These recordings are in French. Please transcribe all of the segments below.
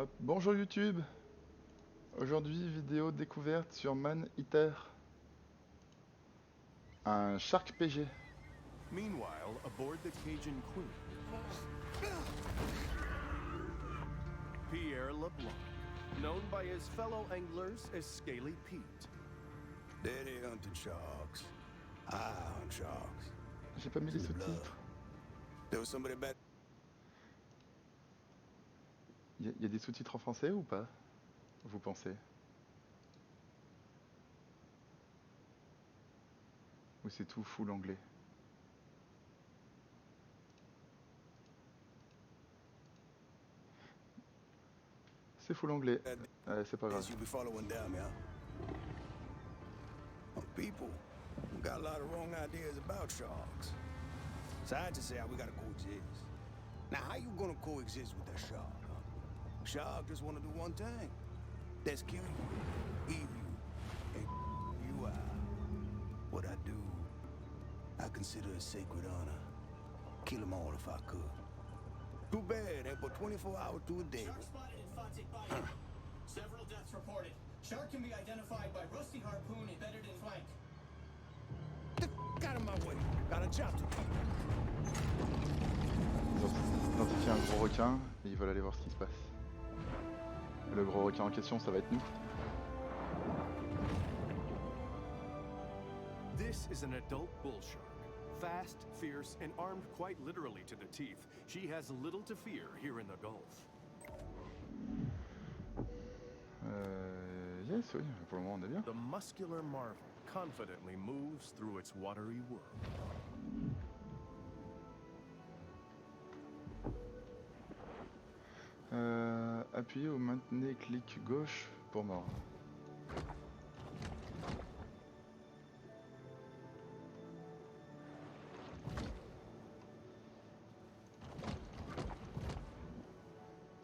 Hop, bonjour YouTube. Aujourd'hui, vidéo découverte sur Man Eater. Un Shark PG. Meanwhile, aboard the Cajun Queen, Pierre LeBlanc, known by his fellow anglers as Scaly Pete. Daddy hunted sharks. I hunt sharks. J'ai pas mis les sous-titres. There was somebody back. Y a des sous-titres en français ou pas? Vous pensez? Ou c'est tout full anglais? C'est full anglais. C'est pas grave. You be following down, yeah? People got a lot of wrong ideas about sharks. Scientists say we gotta coexist. Now, how you gonna coexist with that shark? Huh? Shark just wanna do one thing. That's kill you, eat you, and you out. What I do, I consider a sacred honor. Kill them all if I could. Too bad, ain't but 24 hours to a day. Shark spotted in Fontic Bayou. Several deaths reported. Shark can be identified by rusty harpoon embedded in flank. Get the f*** out of my way. Got a job to do. Ils ont identifié un gros requin et ils veulent aller voir ce qui se passe. Et le gros requin en question, ça va être nous. This is an adult bull shark. Fast, fierce, and armed quite literally to the teeth, she has little to fear here in the Gulf. Yes, oui, pour le moment on est bien. The muscular marvel confidently moves through its watery world. Appuyez ou maintenez clic gauche pour mordre.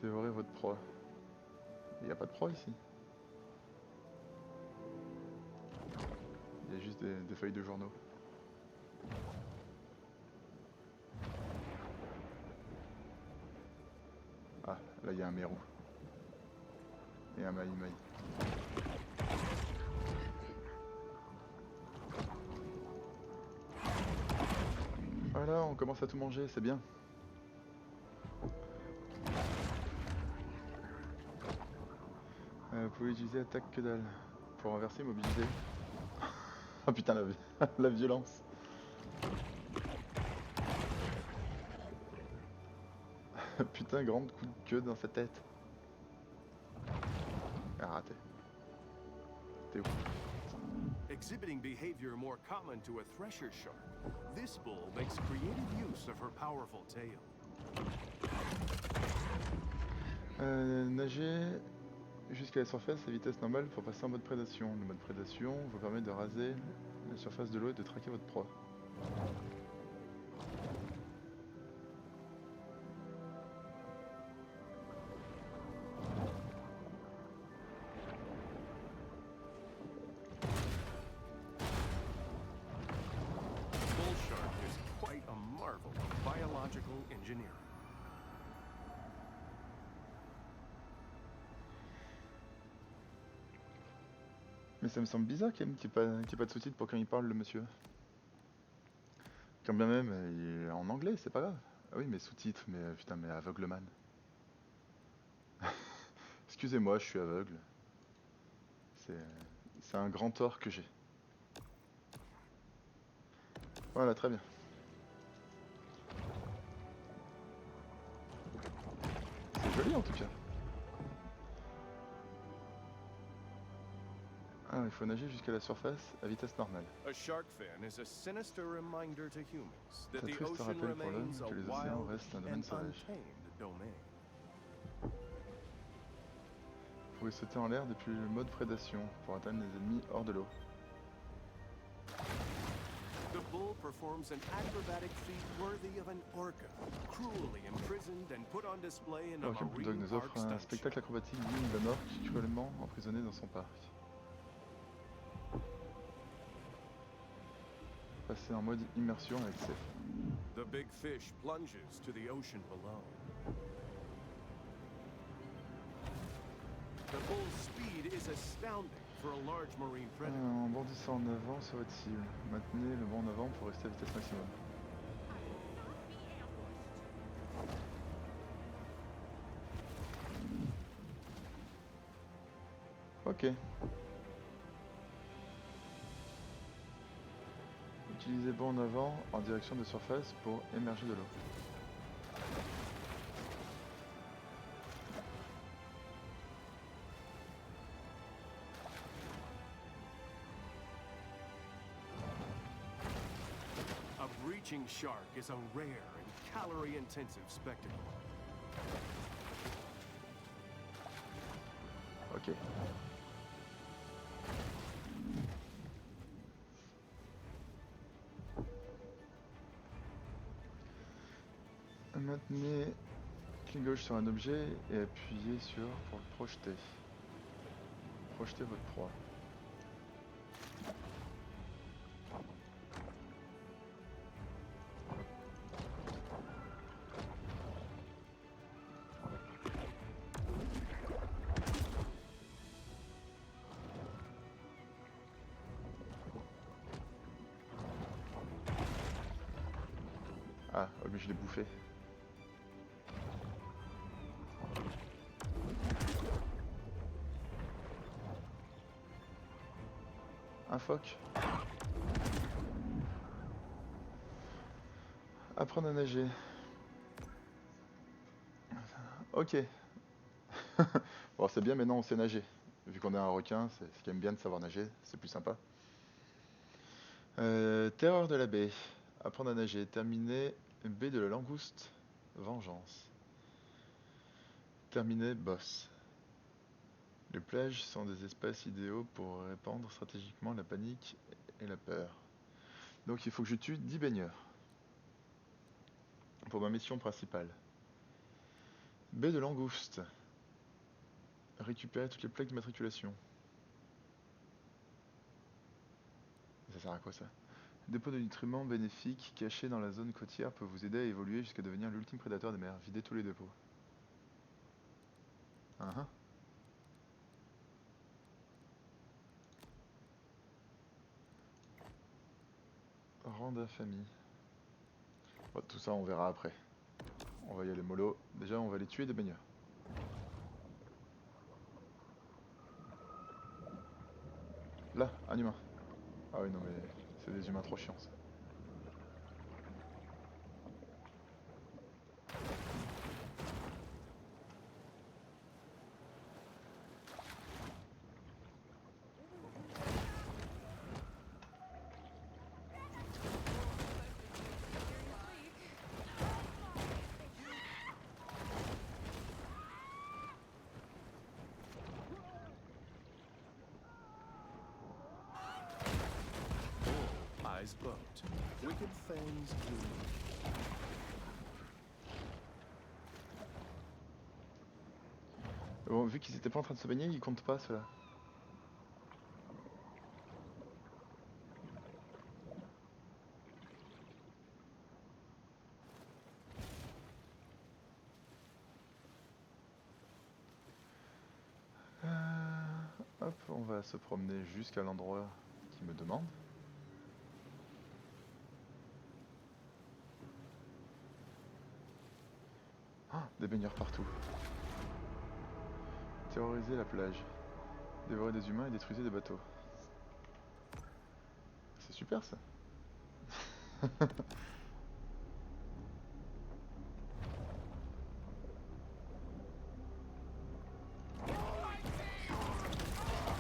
Dévorez votre proie. Il n'y a pas de proie ici. Il y a juste des feuilles de journaux. Ah, là il y a un mérou. Et un maï-maï. Voilà, on commence à tout manger, c'est bien. Vous pouvez utiliser attaque que dalle. Pour renverser, mobiliser. Oh putain, la violence. Putain, grande coup de queue dans sa tête. Ah, raté. T'es où? Exhibiting behavior more common to a thresher shark, this bull makes creative use of her powerful tail. Nager jusqu'à la surface à vitesse normale pour passer en mode prédation. Le mode prédation vous permet de raser la surface de l'eau et de traquer votre proie. Bull shark is quite a marvel of biological engineering. Mais ça me semble bizarre quand même qu'il n'y ait pas de sous-titres pour quand il parle, le monsieur. Quand bien même, il est en anglais, c'est pas grave. Ah oui, mais sous-titres, mais putain, mais aveugleman. Excusez-moi, je suis aveugle. C'est un grand tort que j'ai. Voilà, très bien. C'est joli en tout cas. Ah, il faut nager jusqu'à la surface à vitesse normale. A shark fin is a sinister reminder to humans that C'est the triste ocean rappel pour l'homme remains a que les océans wild restent un domaine and sauvage. untamed domain. Vous pouvez sauter en l'air depuis le mode prédation pour atteindre les ennemis hors de l'eau. The bull performs an acrobatic feat worthy of an orca, cruelly imprisoned and put on display in a Rocket Bulldog marine nous park offre un stunt spectacle show. acrobatique digne d'un orque cruellement emprisonné dans son parc. Passer en mode immersion avec C. The big fish plunges to the ocean below. The bull's speed is astounding for a large marine predator. En bondissant en avant sur votre cible. Maintenez le bond en avant pour rester à vitesse maximum. Ok. Utilisez bond en avant en direction de surface pour émerger de l'eau. A breaching shark is a rare and calorie-intensive spectacle. Ok. Maintenez clic gauche sur un objet et appuyez sur pour le projeter. Projetez votre proie. Ah, oh, mais je l'ai bouffé. Un phoque. Apprendre à nager. Ok. Bon, c'est bien, mais non, on sait nager. Vu qu'on est un requin, c'est ce qui aime bien de savoir nager, c'est plus sympa. Terreur de la baie. Apprendre à nager. Terminer baie de la langouste. Vengeance. Terminer boss. Les plages sont des espaces idéaux pour répandre stratégiquement la panique et la peur. Donc il faut que je tue 10 baigneurs. Pour ma mission principale. Baie de langouste. Récupérer toutes les plaques d'immatriculation. Ça sert à quoi ça? Dépôt de nutriments bénéfiques caché dans la zone côtière peut vous aider à évoluer jusqu'à devenir l'ultime prédateur des mers. Videz tous les dépôts. Rang d'infamie. Bon, tout ça on verra après. On va y aller mollo. Déjà on va les tuer des baigneurs. Là, un humain. Ah oui non mais c'est des humains trop chiants ça. Eyes bugged. Wicked fangs gleaming. Bon, vu qu'ils étaient pas en train de se baigner, ils comptent pas ceux-là. Hop, on va se promener jusqu'à l'endroit qui me demande. Ah, des baigneurs partout. Terroriser la plage. Dévorer des humains et détruisez des bateaux. C'est super ça.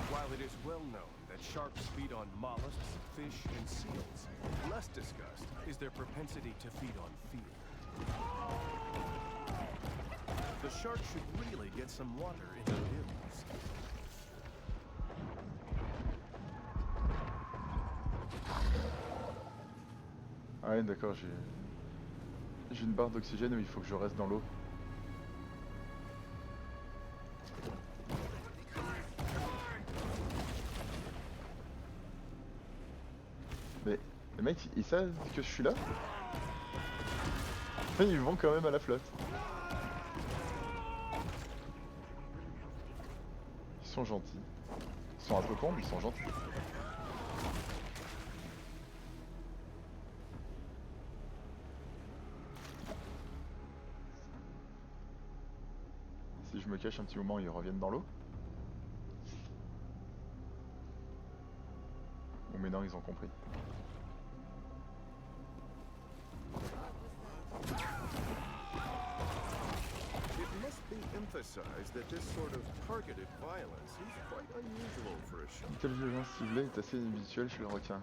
While it is well known that sharks feed on mollusks, fish, and seals, less discussed is their propensity to feed on fear. The shark should really get some water in their gills. Ah ouais d'accord, j'ai une barre d'oxygène où il faut que je reste dans l'eau. Mais les mecs, ils savent que je suis là. Ils vont quand même à la flotte. sont gentils. Ils sont un peu cons, mais ils sont gentils. Si je me cache un petit moment, ils reviennent dans l'eau. Ou mais non, ils ont compris. It must be emphasized that this sort of targeted violence is quite unusual for a shark. Une telle violence ciblée est assez inhabituelle chez le requin.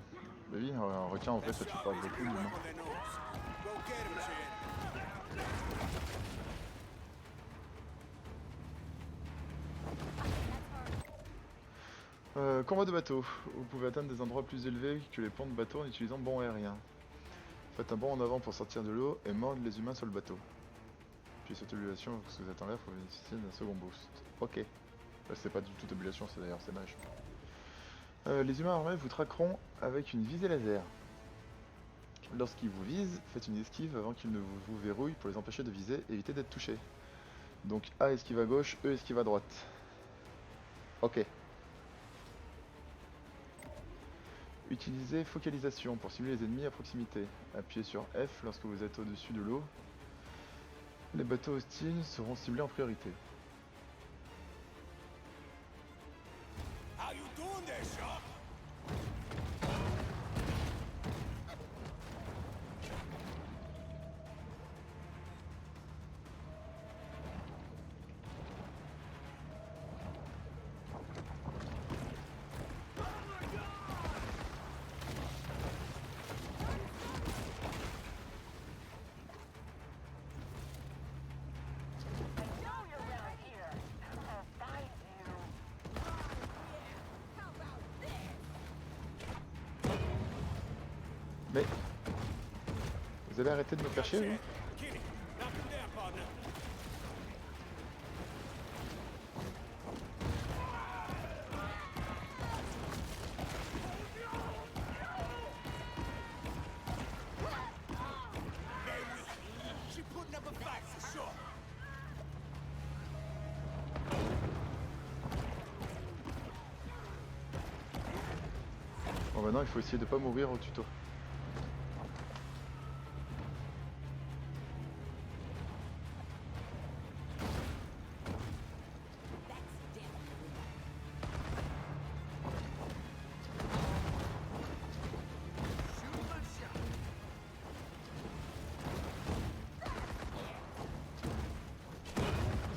Mais oui, un requin en vrai ça tue pas beaucoup d'humains. On their nose. Go get him, Chin. Combat de bateau. Vous pouvez atteindre des endroits plus élevés que les ponts de bateau en utilisant bond aérien. Faites un bond en avant pour sortir de l'eau et mordre les humains sur le bateau. Puis cette obligation, parce que vous êtes en l'air, faut bénéficier d'un second boost. Ok. C'est pas du tout obligation, c'est d'ailleurs, c'est mage. Les humains armés vous traqueront avec une visée laser. Lorsqu'ils vous visent, faites une esquive avant qu'ils ne vous verrouillent pour les empêcher de viser et éviter d'être touchés. Donc A esquive à gauche, E esquive à droite. Ok. Utilisez focalisation pour cibler les ennemis à proximité. Appuyez sur F lorsque vous êtes au-dessus de l'eau. Les bateaux hostiles seront ciblés en priorité. How you doing there, Shark? Mais... Vous allez arrêter de me faire chier, vous? Kitty, knock him down, partner. Very weak. She putting up a fight for sure. Bon maintenant il faut essayer de pas mourir au tuto.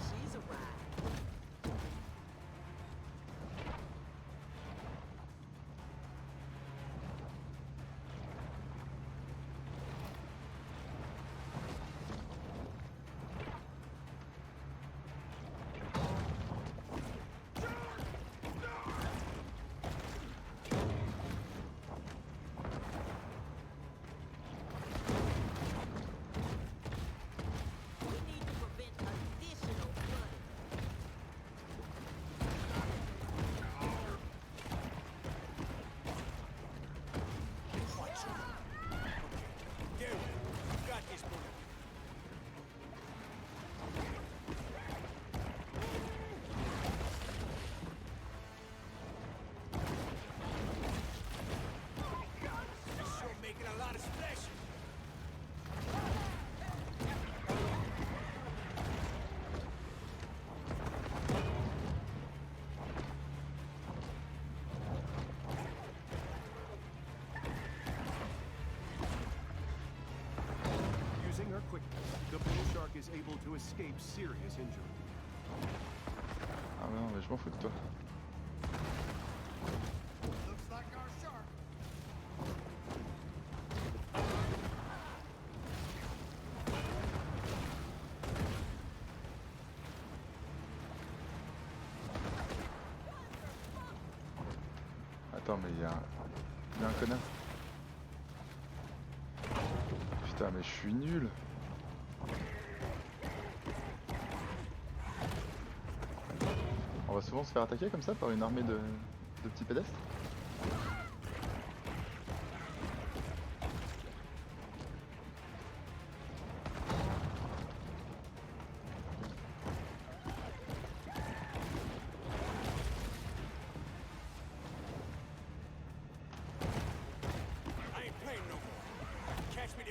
She's a ride. We need to prevent additional flooding. Gary, you got this, boy. Sure making a lot of splash. Using her quickness, the bull shark is able to escape serious injury. Ah mais non mais je m'en fous de toi. Looks like our shark. Attends mais il y a un connard. Putain mais je suis nul. On va souvent se faire attaquer comme ça par une armée de petits pédestres.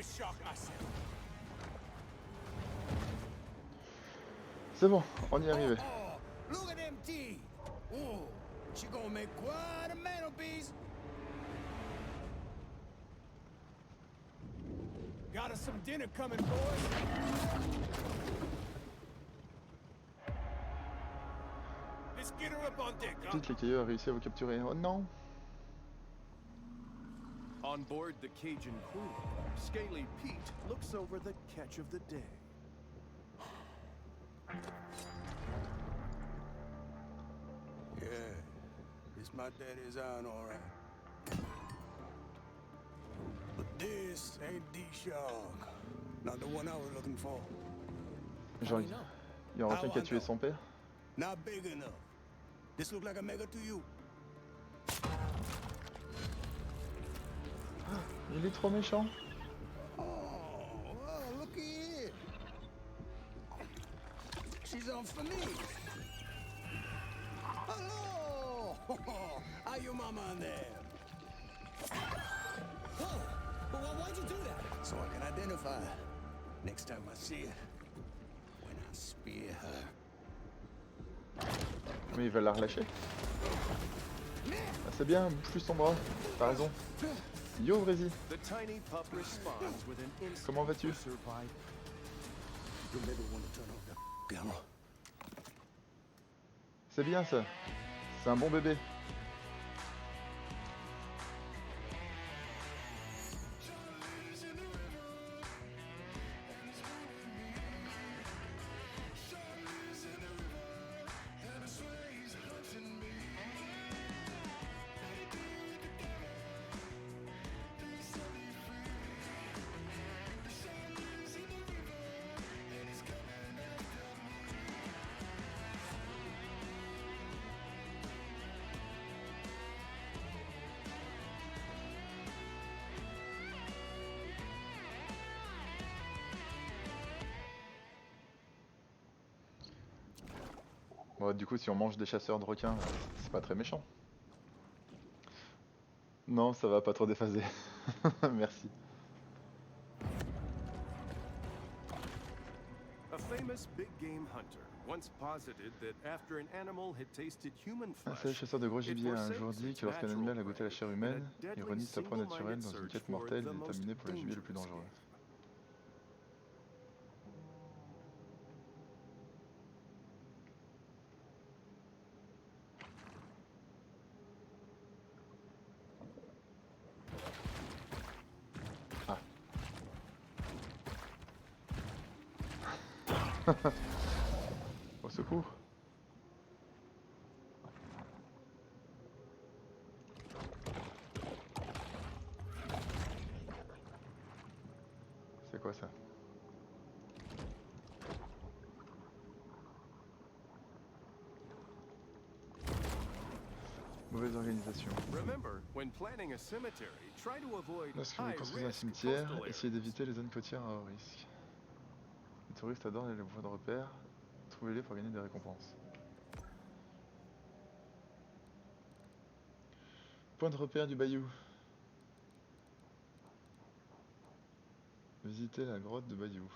this shark myself. C'est bon, on y est arrivé. Oh, look at them teeth. Oh, she gonna make quite a mantelpiece. Got us some dinner coming, boys. Let's get her up on deck, huh? Pete l'écailleux a réussi à vous capturer. Oh non! On board the Cajun Queen, Scaly Pete looks over the catch of the day. Yeah, it's my daddy's iron, all right. But this ain't the shark. Not the one I was looking for. Genre, il y a un requin qui a tué son père. Not big enough. This look like a mega to you. Il est trop méchant. Oh, well, look here. She's on for me. Hello. How your mama in there? Whoa! Well, why'd you do that? So I can identify her next time I see her. When I spear her. Mais il va la relâcher. Ah, c'est bien, plus son bras. T'as raison. Yo, Brésil. The tiny pup responds with an instinct Comment vas-tu? for survival. You'll never want to turn off that camera. C'est bien ça. C'est un bon bébé. Bon, du coup, si on mange des chasseurs de requins, c'est pas très méchant. Non, ça va pas trop déphaser. Merci. A famous big game hunter once posited that after an animal had tasted human Un flesh, seul chasseur de gros gibier a un forsakes jour dit its que lorsqu'un natural animal a goûté la chair prey humaine, in a il deadly renie sa proie naturelle single-minded dans une search quête for mortelle the et most déterminée pour le gibier le plus dangerous dangereux. game. Au secours. C'est quoi ça? Mauvaise organisation. Remember, when planning a cemetery, try to avoid Lorsque vous construisez un high-risk cimetière, coastal essayez areas. d'éviter les zones côtières à haut risque. Les touristes adorent les voies de repère. Trouvez-les pour gagner des récompenses. Point de repère du bayou. Visitez la grotte de Bayou.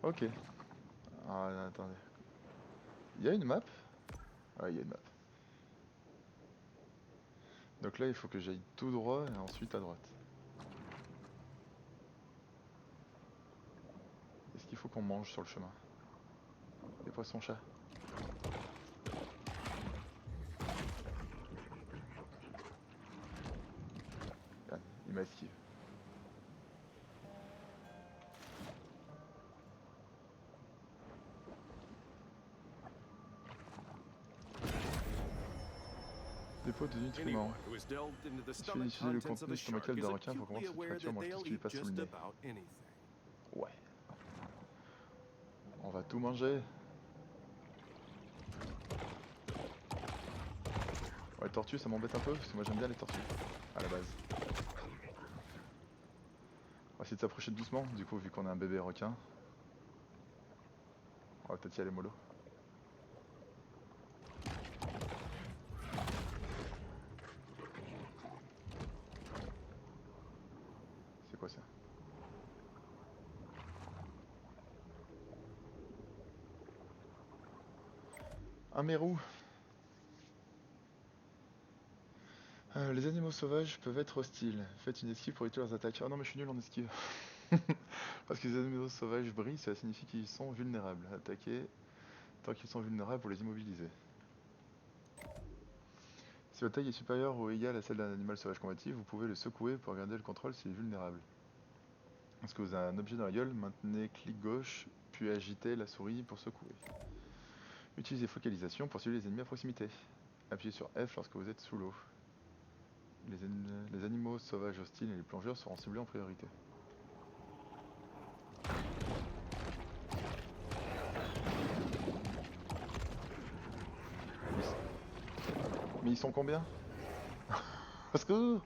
Ok. Ah, attendez. Il y a une map? Ah, il y a une map. Donc là, il faut que j'aille tout droit et ensuite à droite. Est-ce qu'il faut qu'on mange sur le chemin? Des poissons-chats. Ah, il m'a esquivé. Dépôt de nutriments. Anyone who has delved into the Il suffit stomach d'utiliser le contents of contenu a shark stomacal is d'un requin pour acutely comprendre que cette aware créature that mange tout ce qui they'll lui eat passe sous just le nez. about anything. Ouais. On va tout manger. Ouais, les tortues, ça m'embête un peu, parce que moi j'aime bien les tortues, à la base. On va essayer de s'approcher doucement, du coup, vu qu'on est un bébé requin. On va peut-être y aller mollo. C'est quoi ça? Un mérou. Les animaux sauvages peuvent être hostiles. Faites une esquive pour éviter leurs attaques. Ah non mais je suis nul en esquive. Parce que les animaux sauvages brillent, ça signifie qu'ils sont vulnérables. Attaquer tant qu'ils sont vulnérables pour les immobiliser. Si votre taille est supérieure ou égale à celle d'un animal sauvage combatif, vous pouvez le secouer pour garder le contrôle s'il est vulnérable. Lorsque vous avez un objet dans la gueule, maintenez clic gauche, puis agitez la souris pour secouer. Utilisez focalisation pour suivre les ennemis à proximité. Appuyez sur F lorsque vous êtes sous l'eau. Les animaux sauvages hostiles et les plongeurs seront ciblés en priorité. Mais ils sont combien? Parce que...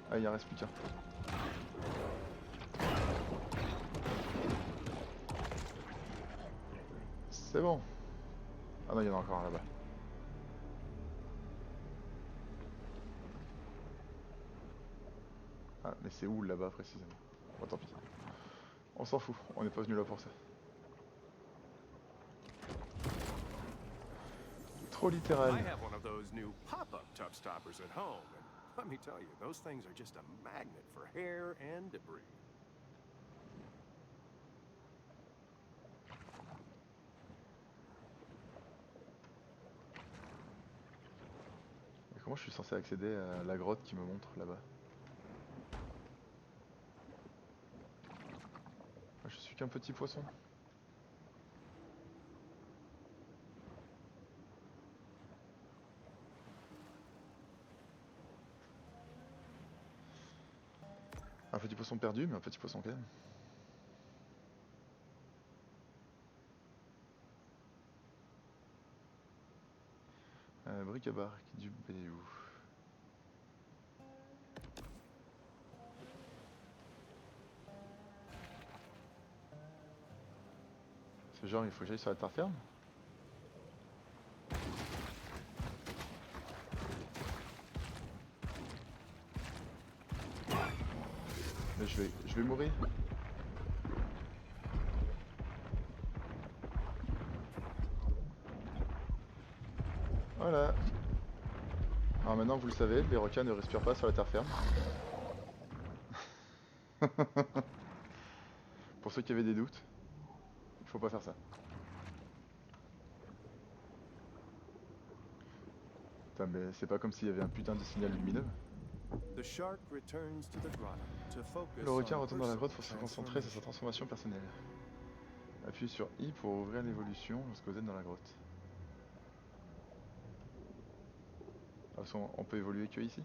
Ah, il en reste plus qu'un. C'est bon. Ah non, il y en a encore un là-bas. Ah, mais c'est où là-bas précisément? Bon, tant pis. On s'en fout, on n'est pas venu là pour ça. Trop littéral. I have one of those new pop-up tub stoppers at home, and let me tell you, those things are just a magnet for hair and debris. Mais comment je suis censé accéder à la grotte qui me montre là-bas? Je suis qu'un petit poisson. Un petit poisson perdu, mais un petit poisson quand même. Bric à barc du Béou. Ce genre, il faut que j'aille sur la terre ferme. Mais je vais mourir. Voilà. Alors maintenant, vous le savez, les requins ne respirent pas sur la terre ferme. Pour ceux qui avaient des doutes, il faut pas faire ça. Putain, mais c'est pas comme s'il y avait un putain de signal lumineux. The shark returns to the grotto to focus Le requin on retourne dans la grotte pour se personal concentrer sur sa transformation personnelle. Appuyez sur I pour ouvrir l'évolution lorsque vous êtes dans la grotte. De toute façon, on peut évoluer que ici.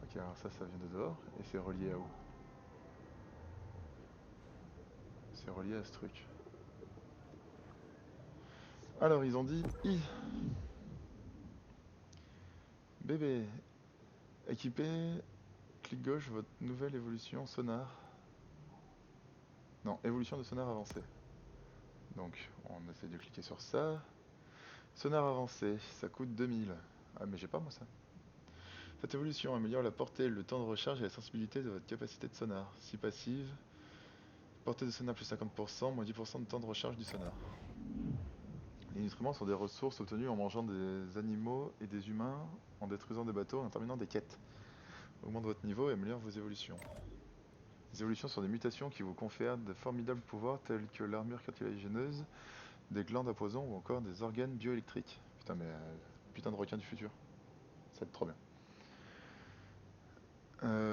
Ok, alors ça vient de dehors, et c'est relié à où? C'est relié à ce truc. Alors, ils ont dit I. Bébé, équipez, clic gauche, votre nouvelle évolution sonar. Non, évolution de sonar avancé. Donc, on essaie de cliquer sur ça. Sonar avancé, ça coûte 2000. Ah, mais j'ai pas moi ça. Cette évolution améliore la portée, le temps de recharge et la sensibilité de votre capacité de sonar. Si passive, portée de sonar plus 50%, moins 10% de temps de recharge du sonar. Les nutriments sont des ressources obtenues en mangeant des animaux et des humains, en détruisant des bateaux et en terminant des quêtes. Augmente votre niveau et améliore vos évolutions. Les évolutions sont des mutations qui vous confèrent de formidables pouvoirs tels que l'armure cartilagineuse, des glandes à poison ou encore des organes bioélectriques. Putain mais putain de requin du futur. Ça va être trop bien.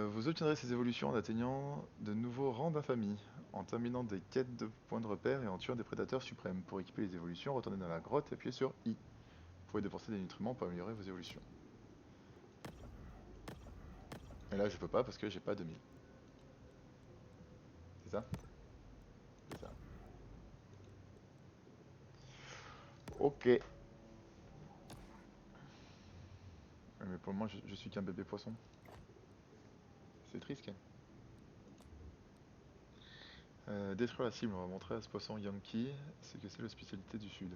Vous obtiendrez ces évolutions en atteignant de nouveaux rangs d'infamie, en terminant des quêtes de points de repère et en tuant des prédateurs suprêmes. Pour équiper les évolutions, retournez dans la grotte et appuyez sur I. Vous pouvez dépenser des nutriments pour améliorer vos évolutions. Et là je peux pas parce que j'ai pas 2000. ça? C'est ça. Ok. Ouais, mais pour le moment, je suis qu'un bébé poisson. C'est triste, quand même. Détruire la cible, on va montrer à ce poisson Yankee, c'est que c'est la spécialité du sud.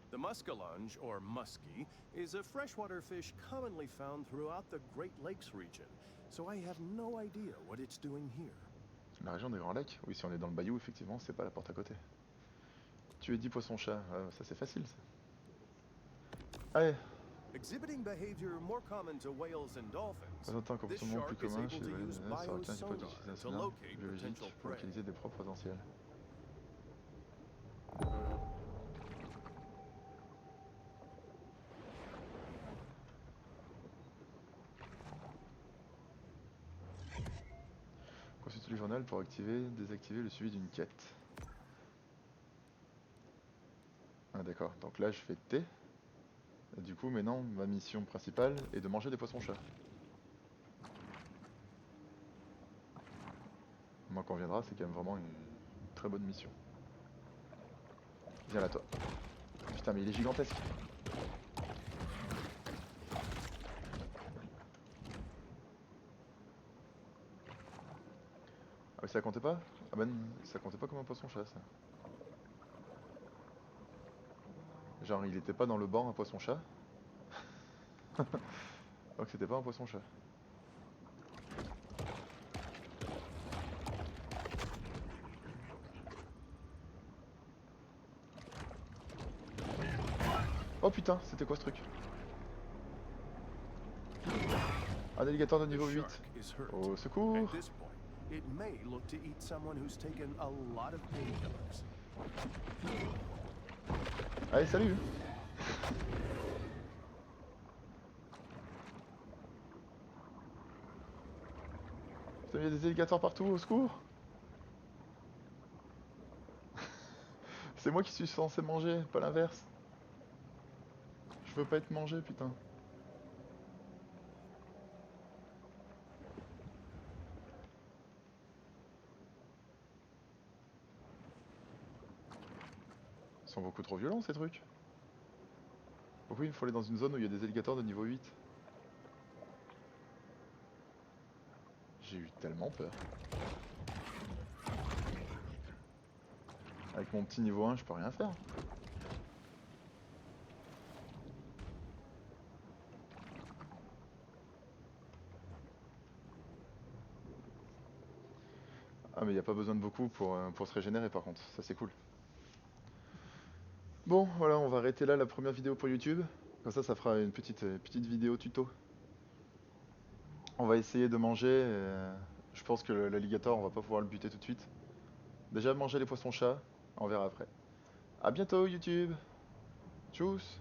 The muskellunge, or muskie, is a freshwater fish commonly found throughout the Great Lakes region, so I have no idea what it's doing here. La région des Grands Lacs? Oui, si on est dans le bayou, effectivement, c'est pas la porte à côté. Tu es dit poisson-chat, ça c'est facile ça. Allez, Exhibiting behavior more common to whales and dolphins, présente un this comportement plus shark is commun able chez to les use baleines sur lequel il faut biosonar utiliser un to sonar locate biologique potential pour prey. localiser des proies potentielles. Consultez le journal pour activer, désactiver le suivi d'une quête. Ah d'accord, donc là je fais T. Et du coup maintenant ma mission principale est de manger des poissons-chats. M'en conviendra, c'est quand même vraiment une très bonne mission. Viens là toi. Putain mais il est gigantesque. Ah mais ça comptait pas? Ah ben ça comptait pas comme un poisson-chat ça. Genre il était pas dans le banc un poisson-chat. Donc c'était pas un poisson-chat. Oh putain, c'était quoi ce truc? Un alligator de The niveau 8. shark is hurt. Au secours! At this point, it may look to eat someone who's taken a lot of painkillers. Allez, salut! Putain, il y a des alligators partout, au secours! C'est moi qui suis censé manger, pas l'inverse. Je veux pas être mangé, putain. Ils sont beaucoup trop violents ces trucs. Pourquoi il faut aller dans une zone où il y a des alligators de niveau 8? J'ai eu tellement peur. Avec mon petit niveau 1, je peux rien faire. Ah mais il n'y a pas besoin de beaucoup pour se régénérer par contre, ça c'est cool. Bon voilà, on va arrêter là la première vidéo pour YouTube. Comme ça fera une petite vidéo tuto. On va essayer de manger, je pense que l'alligator on va pas pouvoir le buter tout de suite. Déjà manger les poissons-chats, on verra après. A bientôt YouTube. Tchuss.